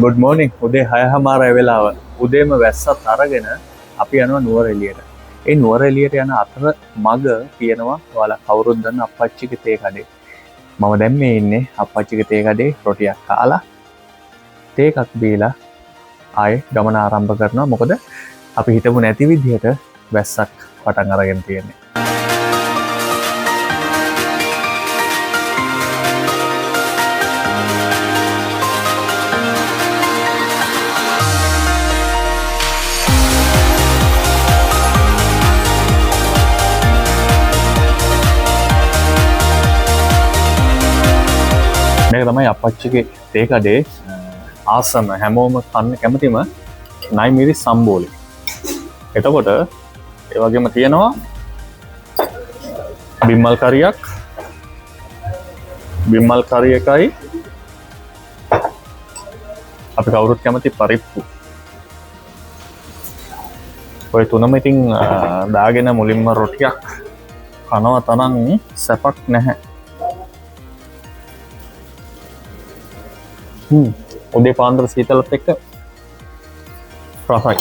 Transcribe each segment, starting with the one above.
Good මෝනිින් උදේ 6:00 වෙලාව උදේම වැස්සත් අරගෙන අපි යනවා නුවරඑළියට. ඒ නුවරඑළියට යන අතර මග තියෙනවා ඔයාලා කවුරුත් දන්න අප්පච්චිගේ තේ කඩේ. මම දැන් මේ ඉන්නේ අප්පච්චිගේ තේ කඩේ රොටියක් කාලා තේ එකක් බීලා ආයේ ගමන ආරම්භ කරනවා. මොකද අපි හිතමු නැති විදිහට වැස්සක් පටන් අරගෙන තියෙන්නේ. මේක තමයි අප්පච්චිගේ තේ කඩේ ආසම හැමෝම කන්න කැමතිම නයිමිරි සම්බෝලි. එතකොට ඒ වගේම තියෙනවා බිම්මල් කරියක්. බිම්මල් කරිය එකයි අපි කවුරුත් කැමති පරිප්පු. ඔය තුනම ඉතින් දාගෙන මුලින්ම රොටියක් කනවා තරම් සැපක් නැහැ. උදේ පාන්දර සීතලත් එක්ක රසයි.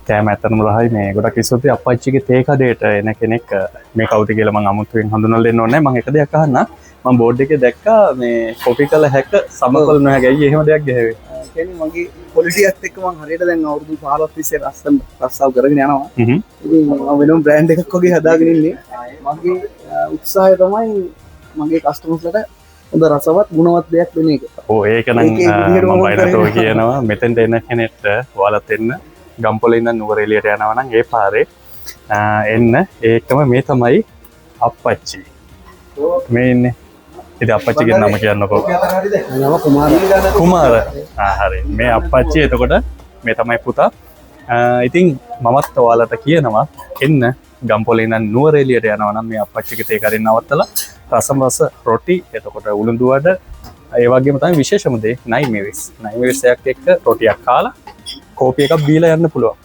කෑම ඇත්තටම රහයි. මේ ගොඩක් ඉස්සෙල්ලා අප්පච්චිගේ තේ කඩේට එන කෙනෙක් මේ කවුද කියලා මම අමුතුවෙන් හඳුනලා දෙන්න ඕනේ නැහැ. මම එක දෙයක් අහන්න. මම බෝඩ් එකේ දැක්කා මේ කොපි කළ හැක සමකල නොහැකි. ඇයි එහෙම දෙයක් ගහුවේ? කියන්නේ මගේ ක්වොලිටි එකත් එක්ක මම හරියට දැන් අවුරුදු 15ක් තිස්සේ රස්සාව කරගෙන යනවා. ඉතින් මම වෙනම බ්‍රෑන්ඩ් එකක් වගේ හදාගෙන ඉන්නේ. මගේ උත්සාහය තමයි මගේ කස්ටමර්ස්ලට හොඳ රසවත් ගුණවත් දෙයක් දෙන එක. ඔව් ඒක නම් මම බයිනතෝ කියනවා මෙතෙන්ට එන කෙනෙක්ට ඔයාලත් එන්න ගම්පොලේ ඉඳන් නුවරඑළියට යනවා නම් ඒ පාරේ එන්න. ඒකම මේ තමයි අප්පච්චි. මේ ඉන්නේ. ඉතින් අප්පච්චිගේ නම කියන්නකෝ. නම කුමාර. හරි. මේ අප්පච්චි එතකොට මේ තමයි පුතා. ඉතින් මමත් ඔයාලට කියනවා එන්න ගම්පොලේ ඉඳන් නුවරඑළියට යනවා නම් මේ අප්පච්චිගේ තේ කඩේ නවත්තලා රසමස රොටි එතකොට උළුඳු වඩ ඒ වගේම තමයි විශේෂම දේ නයිමිරිස්. නයිමිරිස් එකක් එක්ක රොටියක් කාලා කෝපි එකක් බීලා යන්න පුළුවන්.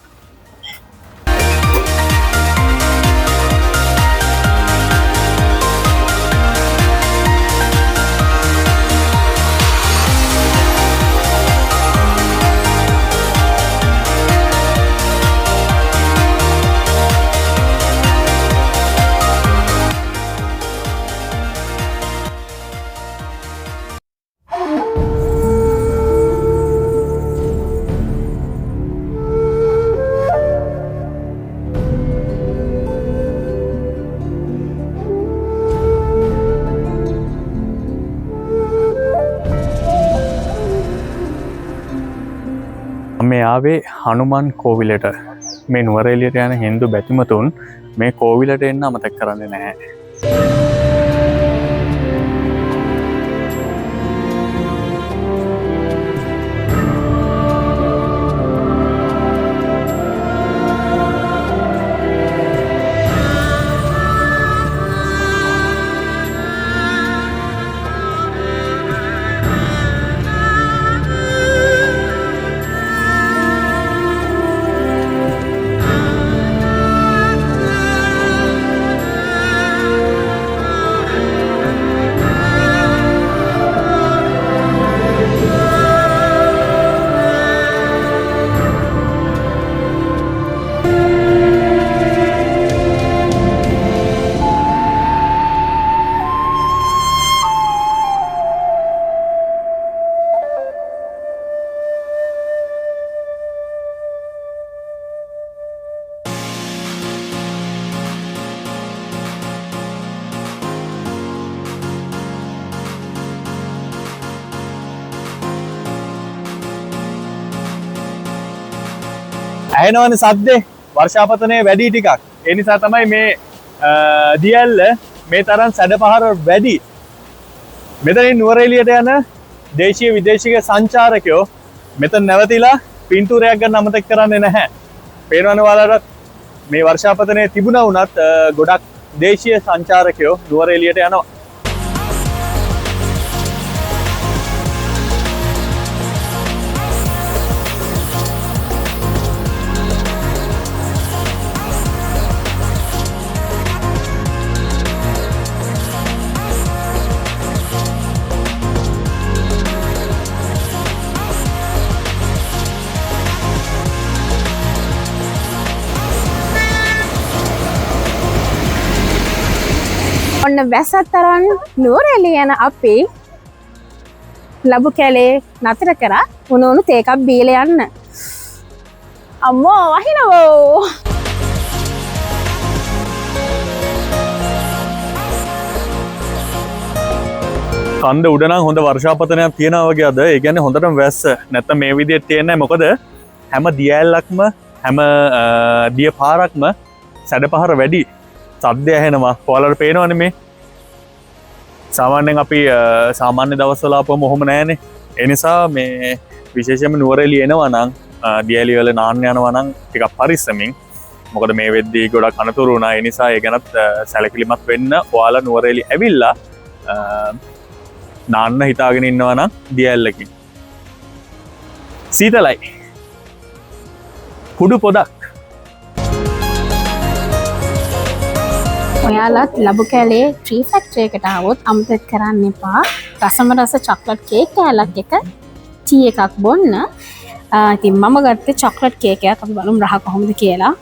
මේ ආවේ හනුමන් කෝවිලට. මේ නුවරඑළියට යන හින්දු බැතිමතුන් මේ කෝවිලට එන්න අමතක කරන්නේ නැහැ. ඇහෙනවනේ සද්දේ වර්ෂාපතනය වැඩි ටිකක්. ඒ නිසා තමයි මේ දියැල්ල මේ තරම් සැඩපහර වැඩි. මෙතනින් නුවරඑළියට යන දේශීය විදේශික සංචාරකයෝ මෙතන නැවතිලා පින්තූරයක් ගන්න අමතක කරන්නේ නැහැ. පේනවනේ ඔයාලට මේ වර්ෂාපතනය තිබුණා වුණත් ගොඩක් දේශීය සංචාරකයෝ නුවරඑළියට යනවා. ඔන්න වැස්සත් තරන් නුවරඑළිය යන අපි ලබු කැලේ නතර කරා උණු තේ එකක් බීලා යන්න. අම්මෝ වහිනවෝ. කන්ද උඩ නම් හොඳ වර්ෂාපතනයක් තියෙනවා වගේ අද. ඒ කියන්නේ හොඳටම වැස්ස. නැත්නම් මේ විදිහට තියෙන්නේ මොකද හැම දියැලක්ම හැම දිය පාරක්ම සැඩපහර වැඩි. සද්ද ඇහෙනවා. ඔයාලට පේනවනේ මේ. සාමාන්‍යයෙන් අපි සාමාන්‍ය දවස්වල ආපුවම ඔහොම නැහැනේ. ඒ නිසා මේ විශේෂයෙන්ම නුවරඑළිය එනවා නම් දියැලි වල නාන්න යනවා නම් ටිකක් පරිස්සමින්. මොකද මේ වෙද්දී ගොඩක් අනතුරු වුණා. ඒ නිසා ඒ ගැනත් සැලකිලිමත් වෙන්න ඔයාලා නුවරඑළිය ඇවිල්ලා නාන්න හිතාගෙන ඉන්නවා නම් දියැලකින්. සීතලයි. කුඩු පොදක්. ඔයාලත් ලබු කැලේ ට්‍රී ෆැක්ටරි එකට ආවොත් අමතක කරන්න එපා රසම රස චොක්ලට් කේක් කෑල්ලක් එක ටී එකක් බොන්න. ඉතින් මම ගත්තේ චොක්ලට් කේක් එකක්. අපි බලමු රහ කොහොමද කියලා.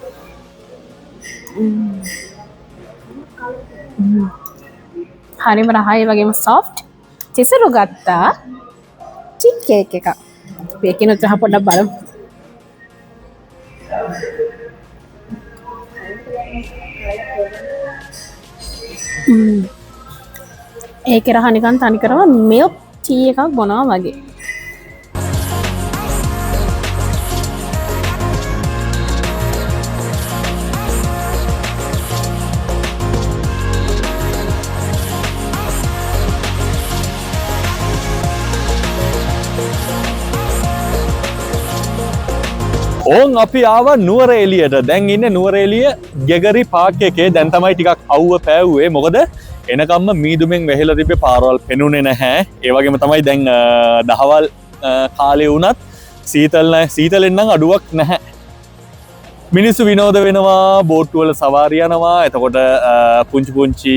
හරිම රහයි වගේම සොෆ්ට්. චිසරු ගත්තා චීස් කේක් එකක්. මේකෙනුත් රහ පොඩ්ඩක් බලමු. ඒක රහ නිකන් තනිකරම මිල්ක් ටී එකක් බොනවා වගේ. ඕන් අපි ආව නුවරඑළියට. දැන් ඉන්නේ නුවරඑළිය ගෙගරි පාක් එකේ. දැන් තමයි ටිකක් අවුව පෑවුවේ. මොකද එනකම්ම මීදුමෙන් වැහිලා තිබ්බේ පාරවල් පෙනුනේ නැහැ. ඒ වගේම තමයි දැන් දහවල් කාලේ වුණත් සීතලෙන් නම් අඩුවක් නැහැ. මිනිස්සු විනෝද වෙනවා, බෝට්ටු වල සවාරි යනවා. එතකොට පුංචි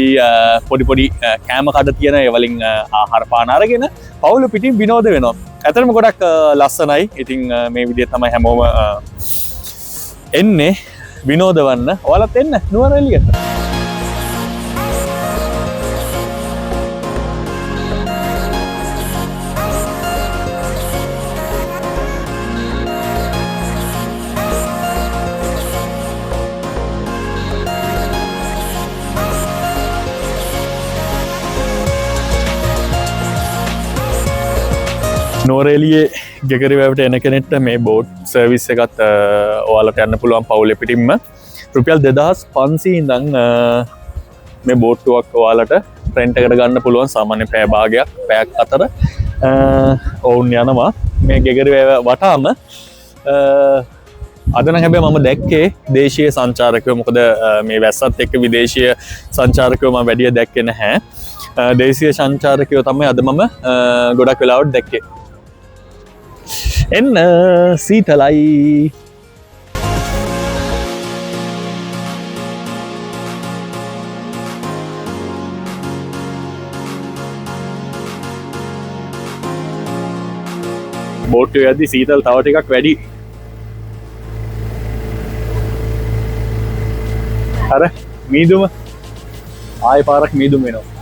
පොඩි පොඩි කෑම කඩ තියෙන ඒ වලින් ආහාර පාන අරගෙන පවුල පිටින් විනෝද වෙනවා. ඇතරම ගොඩක් ලස්සනයි. ඉතින් මේ විදිහ තමයි හැමෝම එන්නේ විනෝද වන්න. ඔයාලත් එන්න නුවරඑළියට. නුවරඑළියේ ගෙගරි වැවට එන කෙනෙක්ට මේ බෝට් සර්විස් එකත් ඔයාලට යන්න පුළුවන් පවුලේ පිටින්ම රුපියල් 2500 ඉඳන් මේ බෝට්ටුවක් ඔයාලට රෙන්ට් එකට ගන්න පුළුවන්. සාමාන්‍ය පැය භාගයක් පැයක් අතර ඔවුන් යනවා මේ ගෙගරි වැව වටාම. අද නම් හැබැයි මම දැක්කේ දේශීය සංචාරකයෝ. මොකද මේ වැස්සත් එක්ක විදේශීය සංචාරකයෝ මම වැඩිය දැක්කේ නැහැ. දේශීය සංචාරකයෝ තමයි අද මම ගොඩක් වෙලාවට දැක්කේ. එන්න සීතලයි. බෝට්ටුවේ යද්දි සීතල තව ටිකක් වැඩි. අර මීදුම ආයෙ පාරක් මීදුම වෙනවා.